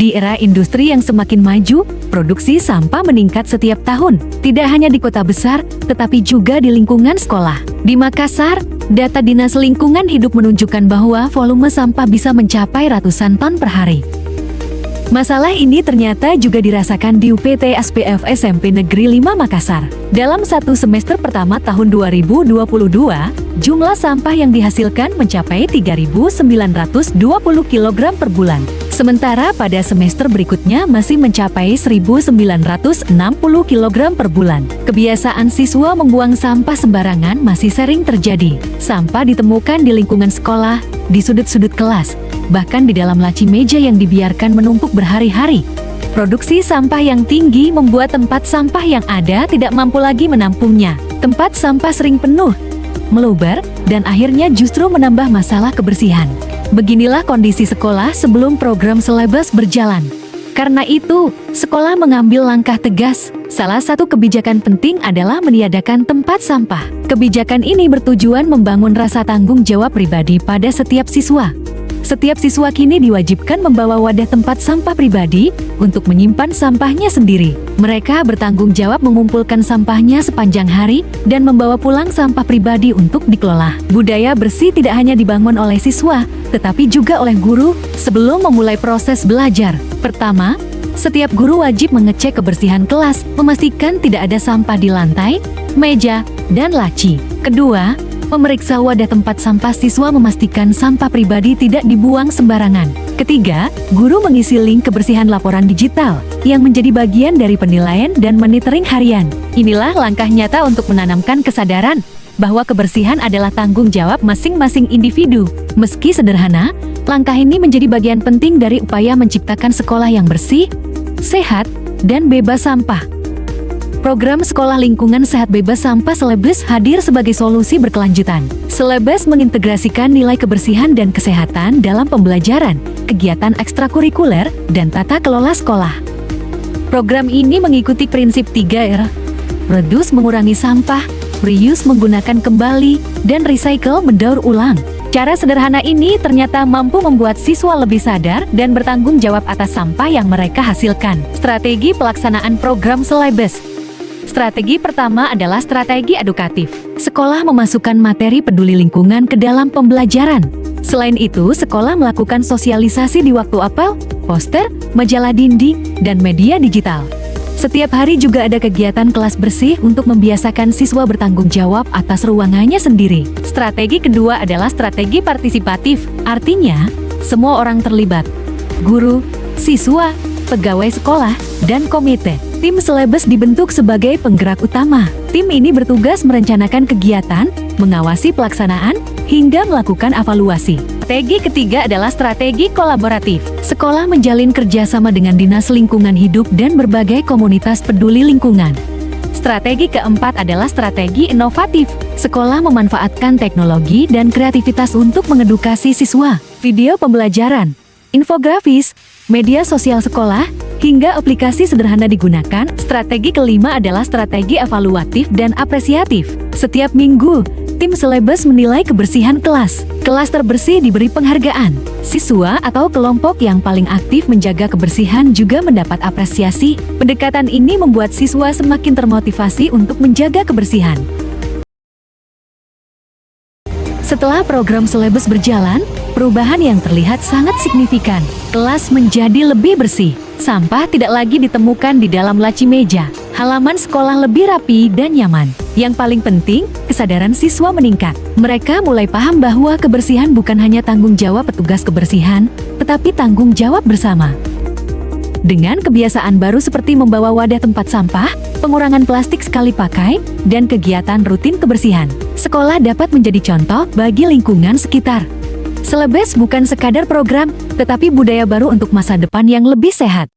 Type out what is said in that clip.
Di era industri yang semakin maju, produksi sampah meningkat setiap tahun, tidak hanya di kota besar, tetapi juga di lingkungan sekolah. Di Makassar, data Dinas Lingkungan Hidup menunjukkan bahwa volume sampah bisa mencapai ratusan ton per hari. Masalah ini ternyata juga dirasakan di UPT SPF SMP Negeri 5 Makassar. Dalam satu semester pertama tahun 2022, jumlah sampah yang dihasilkan mencapai 3.920 kg per bulan. Sementara pada semester berikutnya masih mencapai 1.960 kg per bulan. Kebiasaan siswa membuang sampah sembarangan masih sering terjadi. Sampah ditemukan di lingkungan sekolah, di sudut-sudut kelas, bahkan di dalam laci meja yang dibiarkan menumpuk berhari-hari. Produksi sampah yang tinggi membuat tempat sampah yang ada tidak mampu lagi menampungnya. Tempat sampah sering penuh, meluber, dan akhirnya justru menambah masalah kebersihan. Beginilah kondisi sekolah sebelum program Selebes berjalan. Karena itu, sekolah mengambil langkah tegas. Salah satu kebijakan penting adalah meniadakan tempat sampah. Kebijakan ini bertujuan membangun rasa tanggung jawab pribadi pada setiap siswa. Setiap siswa kini diwajibkan membawa wadah tempat sampah pribadi untuk menyimpan sampahnya sendiri. Mereka bertanggung jawab mengumpulkan sampahnya sepanjang hari dan membawa pulang sampah pribadi untuk dikelola. Budaya bersih tidak hanya dibangun oleh siswa, tetapi juga oleh guru sebelum memulai proses belajar. Pertama, setiap guru wajib mengecek kebersihan kelas, memastikan tidak ada sampah di lantai, meja, dan laci. Kedua, memeriksa wadah tempat sampah siswa, memastikan sampah pribadi tidak dibuang sembarangan. Ketiga, guru mengisi link kebersihan laporan digital, yang menjadi bagian dari penilaian dan monitoring harian. Inilah langkah nyata untuk menanamkan kesadaran bahwa kebersihan adalah tanggung jawab masing-masing individu. Meski sederhana, langkah ini menjadi bagian penting dari upaya menciptakan sekolah yang bersih, sehat, dan bebas sampah. Program Sekolah Lingkungan Sehat Bebas Sampah Selebes hadir sebagai solusi berkelanjutan. Selebes mengintegrasikan nilai kebersihan dan kesehatan dalam pembelajaran, kegiatan ekstrakurikuler, dan tata kelola sekolah. Program ini mengikuti prinsip 3R, reduce mengurangi sampah, reuse menggunakan kembali, dan recycle mendaur ulang. Cara sederhana ini ternyata mampu membuat siswa lebih sadar dan bertanggung jawab atas sampah yang mereka hasilkan. Strategi pelaksanaan program Selebes. Strategi pertama adalah strategi edukatif. Sekolah memasukkan materi peduli lingkungan ke dalam pembelajaran. Selain itu, sekolah melakukan sosialisasi di waktu apel, poster, majalah dinding, dan media digital. Setiap hari juga ada kegiatan kelas bersih untuk membiasakan siswa bertanggung jawab atas ruangannya sendiri. Strategi kedua adalah strategi partisipatif, artinya semua orang terlibat. Guru, siswa, pegawai sekolah, dan komite. Tim Selebes dibentuk sebagai penggerak utama. Tim ini bertugas merencanakan kegiatan, mengawasi pelaksanaan, hingga melakukan evaluasi. Strategi ketiga adalah strategi kolaboratif. Sekolah menjalin kerjasama dengan Dinas Lingkungan Hidup dan berbagai komunitas peduli lingkungan. Strategi keempat adalah strategi inovatif. Sekolah memanfaatkan teknologi dan kreativitas untuk mengedukasi siswa. Video pembelajaran, infografis, media sosial sekolah, hingga aplikasi sederhana digunakan. Strategi kelima adalah strategi evaluatif dan apresiatif. Setiap minggu, tim Selebes menilai kebersihan kelas. Kelas terbersih diberi penghargaan. Siswa atau kelompok yang paling aktif menjaga kebersihan juga mendapat apresiasi. Pendekatan ini membuat siswa semakin termotivasi untuk menjaga kebersihan. Setelah program Selebes berjalan, perubahan yang terlihat sangat signifikan. Kelas menjadi lebih bersih. Sampah tidak lagi ditemukan di dalam laci meja. Halaman sekolah lebih rapi dan nyaman. Yang paling penting, kesadaran siswa meningkat. Mereka mulai paham bahwa kebersihan bukan hanya tanggung jawab petugas kebersihan, tetapi tanggung jawab bersama. Dengan kebiasaan baru seperti membawa wadah tempat sampah, pengurangan plastik sekali pakai, dan kegiatan rutin kebersihan, sekolah dapat menjadi contoh bagi lingkungan sekitar. Selebes bukan sekadar program, tetapi budaya baru untuk masa depan yang lebih sehat.